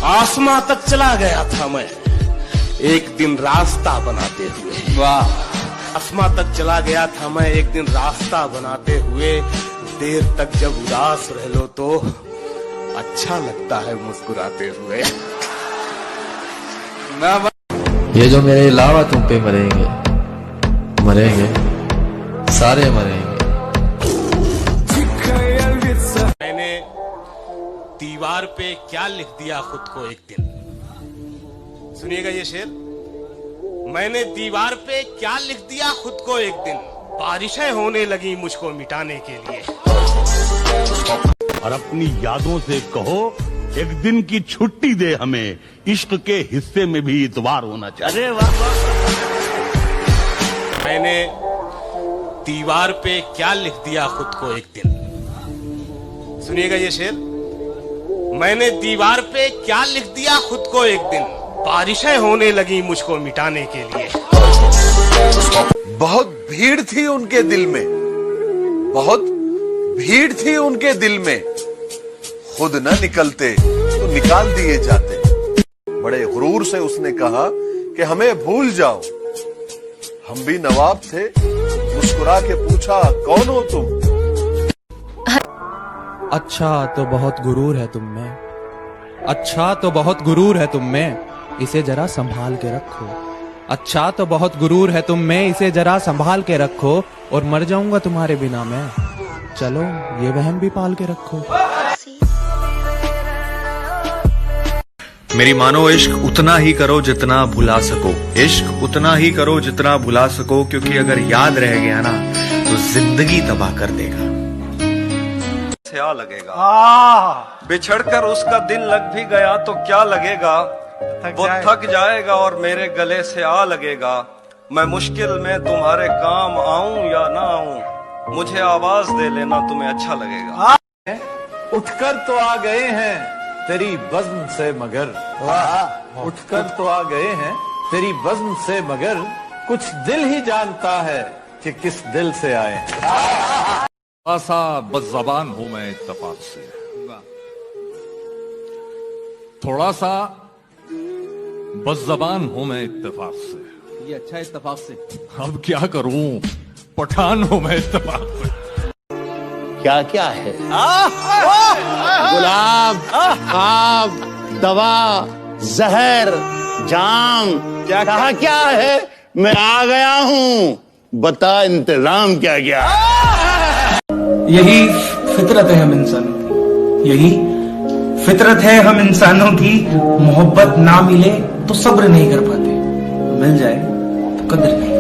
आसमां तक चला गया था मैं एक दिन रास्ता बनाते हुए। वाह। आसमां तक चला गया था मैं एक दिन रास्ता बनाते हुए। देर तक जब उदास रह लो तो अच्छा लगता है मुस्कुराते हुए। ये जो मेरे अलावा तुम पे मरेंगे, मरेंगे, सारे मरेंगे। मैंने दीवार पे क्या लिख दिया खुद को एक दिन। सुनिएगा ये शेर। मैंने दीवार पे क्या लिख दिया खुद को एक दिन। बारिशें होने लगी मुझको मिटाने के लिए। और अपनी यादों से कहो एक दिन की छुट्टी दे हमें, इश्क के हिस्से में भी इतवार होना चाहिए। अरे वाह। मैंने दीवार पे क्या लिख दिया खुद को एक दिन। सुनिएगा ये शेर। मैंने दीवार पे क्या लिख दिया खुद को एक दिन। बारिशें होने लगी मुझको मिटाने के लिए। बहुत भीड़ थी उनके दिल में, बहुत भीड़ थी उनके दिल में। खुद न निकलते तो निकाल दिए जाते। बड़े गुरूर से उसने कहा कि हमें भूल जाओ। हम भी नवाब थे, मुस्कुरा के पूछा कौन हो तुम। अच्छा तो बहुत गुरूर है तुम में, अच्छा तो बहुत गुरूर है तुम में, इसे जरा संभाल के रखो। अच्छा तो बहुत गुरूर है तुम में, इसे जरा संभाल के रखो। और मर जाऊंगा तुम्हारे बिना मैं, चलो ये वहम भी पाल के रखो। मेरी मानो इश्क उतना ही करो जितना भुला सको, इश्क उतना ही करो जितना भुला सको, क्योंकि अगर याद रह गया ना तो जिंदगी तबाह कर देगा। क्या लगेगा, बिछड़कर उसका दिल लग भी गया तो क्या लगेगा। वो थक जाएगा और मेरे गले से आ लगेगा। मैं मुश्किल में तुम्हारे काम आऊं या ना आऊं, मुझे आवाज दे लेना तुम्हें अच्छा लगेगा। उठकर तो आ गए हैं तेरी बज़्म से मगर, उठकर तो आ गए हैं तेरी बज़्म से मगर, कुछ दिल ही जानता है कि किस दिल से आए। सा बज़्ज़बान हूं मैं इत्तेफाक से, थोड़ा सा बज़्ज़बान हूं मैं इत्तेफाक से। ये अच्छा इत्तेफाक से। अब क्या करूं, पठान हूं मैं इत्तेफाक से। क्या क्या है? गुलाब, आब, दवा, जहर, जाम, कहा क्या है? मैं आ गया हूँ, बता इंतजाम क्या क्या। यही फितरत है हम इंसानों की, यही फितरत है हम इंसानों की। मोहब्बत ना मिले तो सब्र नहीं कर पाते, मिल जाए तो कदर नहीं।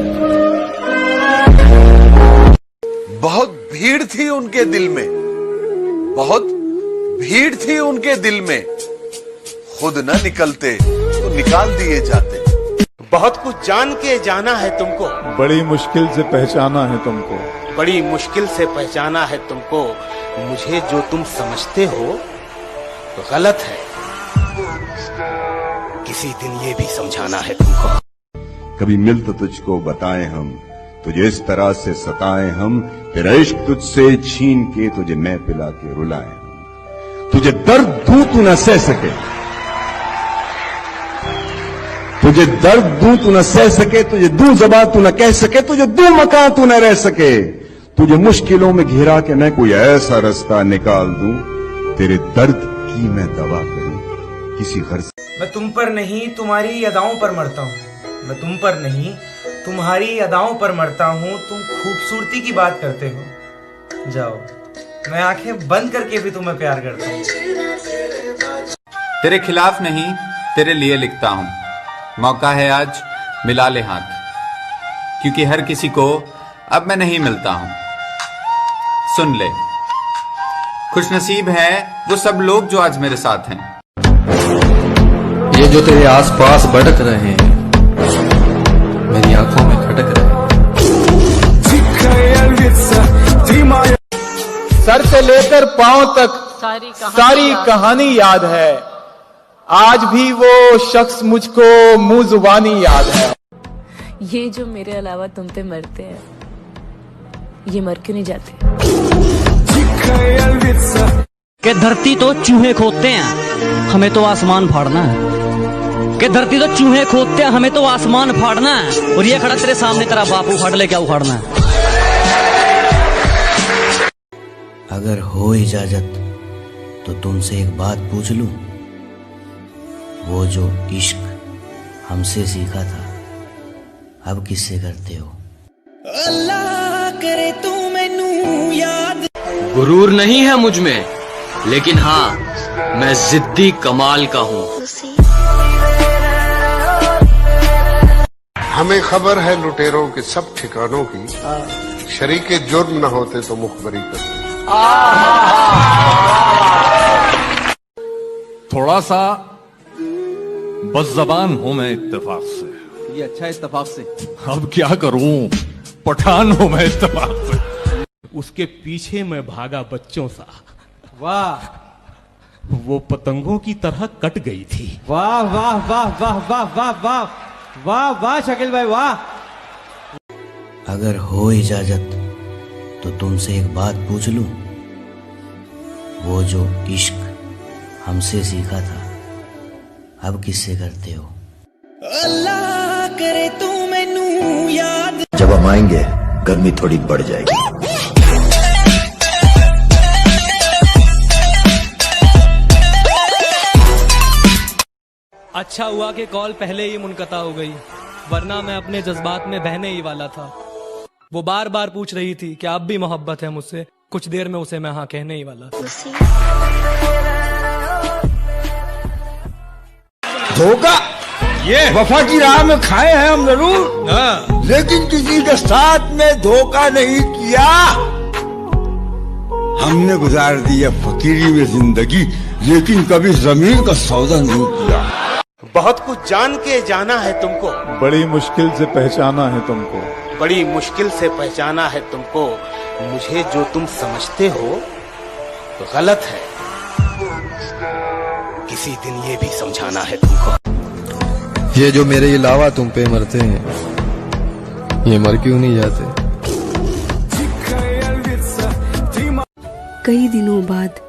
बहुत भीड़ थी उनके दिल में, बहुत भीड़ थी उनके दिल में। खुद न निकलते तो निकाल दिए जाते। बहुत कुछ जान के जाना है तुमको, बड़ी मुश्किल से पहचाना है तुमको, बड़ी मुश्किल से पहचाना है तुमको। मुझे जो तुम समझते हो तो गलत है, किसी दिन ये भी समझाना है तुमको। कभी मिल तो तुझको बताएं हम, तुझे इस तरह से सताएं हम, तेरा इश्क तुझसे छीन के तुझे मैं पिला के रुलाएं हम। तुझे दर्द दूं तू न सह सके, तुझे दर्द दूं तू न सह सके, तुझे दूं ज़बान तू न कह सके, तुझे दूं मकान तू न रह सके। तुझे मुश्किलों में घिरा के मैं कोई ऐसा रास्ता निकाल दूं, तेरे दर्द की मैं दवा करूं किसी गर्ज। मैं तुम पर नहीं तुम्हारी अदाओं पर मरता हूँ, मैं तुम पर नहीं तुम्हारी अदाओं पर मरता हूँ। तुम खूबसूरती की बात करते हो, जाओ मैं आंखें बंद करके भी तुम्हें प्यार करता हूँ। तेरे खिलाफ नहीं तेरे लिए लिखता हूँ, मौका है आज मिला ले हाथ, क्योंकि हर किसी को अब मैं नहीं मिलता हूँ। सुन ले, खुशनसीब है वो सब लोग जो आज मेरे साथ हैं। ये जो तेरे आसपास भटक रहे हैं, मेरी आंखों में खटक रहे हैं। सर से लेकर पांव तक सारी कहानी याद है। आज भी वो शख्स मुझको मुंह जुबानी याद है। ये जो मेरे अलावा तुम पे मरते हैं, ये मर क्यों नहीं जाते? कि धरती तो चूहे खोदते हैं, हमें तो आसमान फाड़ना है। कि धरती तो चूहे खोदते हैं, हमें तो आसमान फाड़ना है। और ये खड़ा तेरे सामने तेरा बाप उखाड़ ले, क्या उखाड़ना है? अगर हो इजाजत तो तुमसे एक बात पूछ लूं। वो जो इश्क हमसे सीखा था, अब किससे करते हो? अल्लाह करे तू मैनू याद। गुरूर नहीं है मुझ में, लेकिन हाँ, मैं जिद्दी कमाल का हूँ। हमें खबर है लुटेरों के सब ठिकानों की, शरीके जुर्म न होते तो मुखबरी करते। थोड़ा सा बज़बान हूं मैं इत्तेफाक से। ये अच्छा इत्तेफाक से। अब क्या करूं, पठान हूं मैं इत्तेफाक से। उसके पीछे मैं भागा बच्चों सा। वाह, वो पतंगों की तरह कट गई थी। वाह वाह वाह वाह वाह वाह वाह वाह वाह शकील भाई वाह। अगर हो इजाजत तो तुमसे एक बात पूछ लूं। वो जो इश्क हमसे सीखा था, अब किससे करते हो? अल्लाह करे तू मैनू याद। जब हम आएंगे गर्मी थोड़ी बढ़ जाएगी। अच्छा हुआ कि कॉल पहले ही मुनक़ता हो गई, वरना मैं अपने जज्बात में बहने ही वाला था। वो बार बार पूछ रही थी कि अब भी मोहब्बत है मुझसे। कुछ देर में उसे मैं हाँ कहने ही वाला था। धोखा ये वफा की राह में खाए हैं हम जरूर, लेकिन किसी के साथ में धोखा नहीं किया। हमने गुजार दी है फकीरी में जिंदगी, लेकिन कभी जमीन का सौदा नहीं किया। बहुत कुछ जान के जाना है तुमको, बड़ी मुश्किल से पहचाना है तुमको, बड़ी मुश्किल से पहचाना है तुमको। मुझे जो तुम समझते हो गलत है, किसी दिन ये भी समझाना है तुमको। ये जो मेरे अलावा तुम पे मरते हैं, ये मर क्यों नहीं जाते? कई दिनों बाद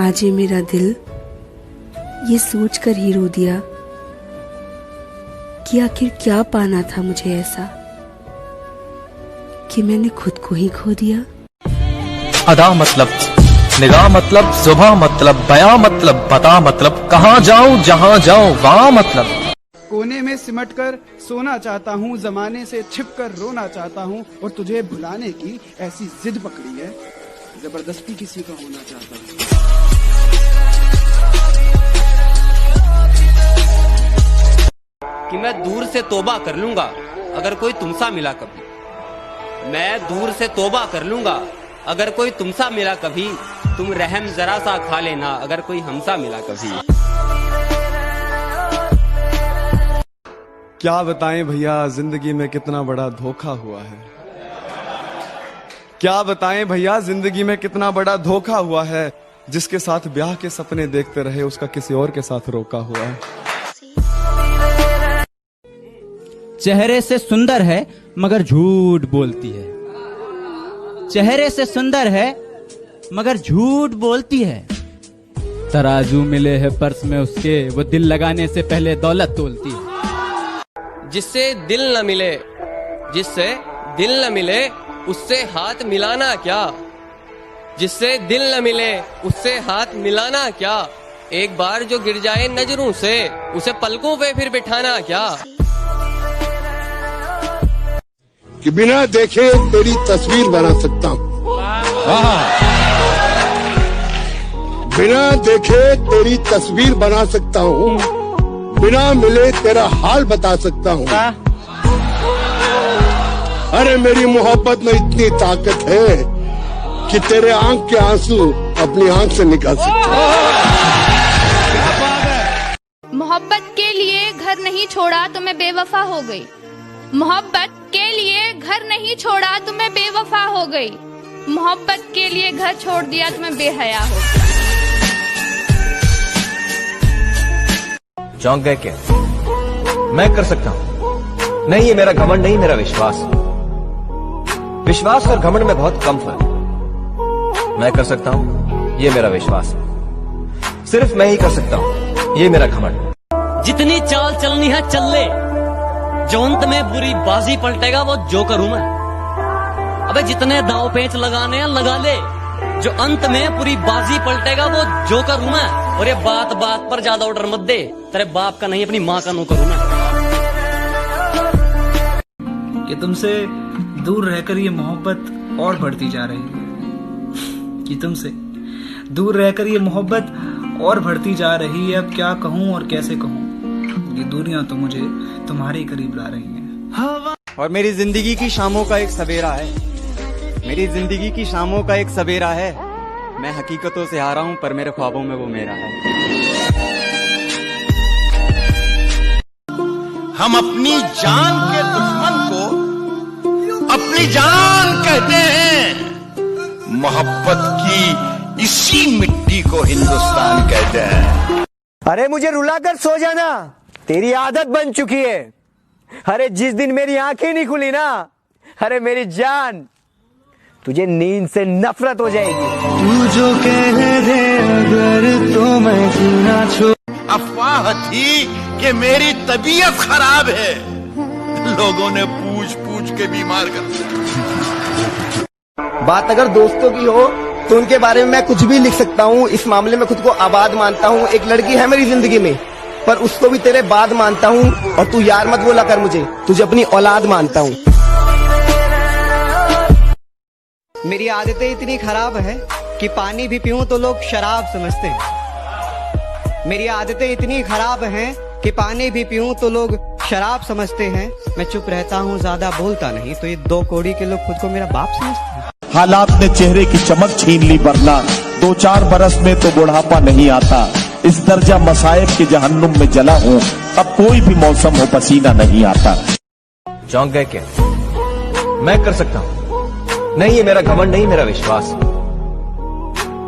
आज ये मेरा दिल ये सोचकर ही रो दिया कि आखिर क्या पाना था मुझे ऐसा कि मैंने खुद को ही खो दिया। अदा मतलब, निगाह मतलब, जुबां मतलब, बयां मतलब, बता मतलब, कहाँ जाऊं जहां जाऊं वहां मतलब। कोने में सिमट कर सोना चाहता हूँ, जमाने से छिप कर रोना चाहता हूँ, और तुझे भुलाने की ऐसी जिद पकड़ी है, जबरदस्ती किसी का होना चाहता हूँ। कि मैं दूर से तौबा कर लूंगा अगर कोई तुमसा मिला कभी। मैं दूर से तौबा कर लूंगा अगर कोई तुमसा मिला कभी। तुम रहम जरा सा खा लेना अगर कोई हमसा मिला कभी। क्या बताएं भैया, जिंदगी में कितना बड़ा धोखा हुआ है। क्या बताएं भैया, जिंदगी में कितना बड़ा धोखा हुआ है। जिसके साथ ब्याह के सपने देखते रहे, उसका किसी और के साथ रोका हुआ है। चेहरे से सुंदर है मगर झूठ बोलती है। चेहरे से सुंदर है मगर झूठ बोलती है। तराजू मिले है पर्स में उसके, वो दिल लगाने से पहले दौलत तोलती है। जिससे दिल न मिले, जिससे दिल न मिले उससे हाथ मिलाना क्या। जिससे दिल न मिले उससे हाथ मिलाना क्या। एक बार जो गिर जाए नजरों से, उसे पलकों पे फिर बिठाना क्या। कि बिना देखे तेरी तस्वीर बना सकता हूँ, बिना देखे तेरी तस्वीर बना सकता हूँ, बिना मिले तेरा हाल बता सकता हूँ। अरे मेरी मोहब्बत में इतनी ताकत है कि तेरे आंख के आंसू अपनी आंख से निकाल सकता हूँ। मोहब्बत के लिए घर नहीं छोड़ा तो मैं बेवफा हो गई। मोहब्बत के लिए घर नहीं छोड़ा तो मैं बेवफा हो गई। मोहब्बत के लिए घर छोड़ दिया तो मैं बेहया हो गई। चौंक गए क्या? मैं कर सकता हूं। नहीं, ये मेरा घमंड नहीं, मेरा विश्वास। विश्वास और घमंड में बहुत कम फर्क है। मैं कर सकता हूं, ये मेरा विश्वास है। सिर्फ मैं ही कर सकता हूँ, ये मेरा घमंड। जितनी चाल चलनी है चल ले, जो अंत में बुरी बाजी पलटेगा वो जोकर हूं मैं। अबे जितने दांव पेंच लगाने हैं लगा ले, जो अंत में पूरी बाजी पलटेगा वो जोकर हूं मैं। और ये बात बात पर ज्यादा ऑर्डर मत दे, तेरे बाप का नहीं अपनी माँ का नौकर हूं मैं। कि तुमसे दूर रहकर ये मोहब्बत और बढ़ती जा रही है, कि तुमसे दूर रहकर ये मोहब्बत और बढ़ती जा रही है। अब क्या कहूँ और कैसे कहूँ, ये दूरियां तो मुझे तुम्हारे करीब ला रही हैं। और मेरी जिंदगी की शामों का एक सवेरा है, मेरी जिंदगी की शामों का एक सवेरा है। मैं हकीकतों से हारा हूं पर मेरे ख्वाबों में वो मेरा है। हम अपनी जान के दुश्मन को अपनी जान कहते हैं, मोहब्बत की इसी मिट्टी को हिंदुस्तान कहते हैं। अरे मुझे रुलाकर सो जाना तेरी आदत बन चुकी है। अरे जिस दिन मेरी आंखें नहीं खुली ना, अरे मेरी जान, तुझे नींद से नफरत हो जाएगी। तू जो कह दे अगर तो मैं जीना छोड़। अफवाह थी कि मेरी तबीयत खराब है, लोगों ने पूछ पूछ के बीमार कर दिया। बात अगर दोस्तों की हो तो उनके बारे में मैं कुछ भी लिख सकता हूँ। इस मामले में खुद को आबाद मानता हूँ। एक लड़की है मेरी जिंदगी में, पर उसको भी तेरे बाद मानता हूँ। और तू यार मत बोला कर मुझे, तुझे अपनी औलाद मानता हूँ। मेरी आदतें इतनी खराब है कि पानी भी पीऊं तो लोग शराब समझते हैं। मेरी आदतें इतनी खराब हैं कि पानी भी पीऊं तो लोग शराब समझते हैं। मैं चुप रहता हूँ, ज्यादा बोलता नहीं, तो ये 2 कौड़ी के लोग खुद को मेरा बाप समझते हैं। हालात ने चेहरे की चमक छीन ली, वरना 2-4 बरस में तो बुढ़ापा नहीं आता। इस दर्जा मसाइब के जहन्नुम में जला हूँ, अब कोई भी मौसम हो पसीना नहीं आता। चौंक गए क्या? मैं कर सकता हूँ। नहीं, ये मेरा घमंड नहीं, मेरा विश्वास है।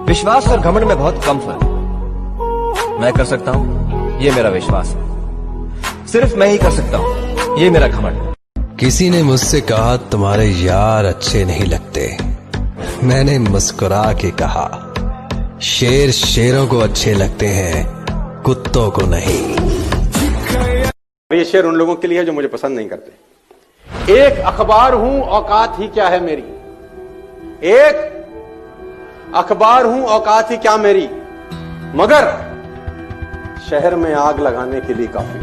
विश्वास और घमंड में बहुत कम फर्क है। मैं कर सकता हूँ, ये मेरा विश्वास है। सिर्फ मैं ही कर सकता हूँ, ये मेरा घमंड। किसी ने मुझसे कहा तुम्हारे यार अच्छे नहीं लगते। मैंने मुस्कुरा के कहा शेर शेरों को अच्छे लगते हैं, कुत्तों को नहीं। ये शेर उन लोगों के लिए है जो मुझे पसंद नहीं करते। एक अखबार हूं, औकात ही क्या है मेरी। एक अखबार हूं, औकात ही क्या मेरी, मगर शहर में आग लगाने के लिए काफी।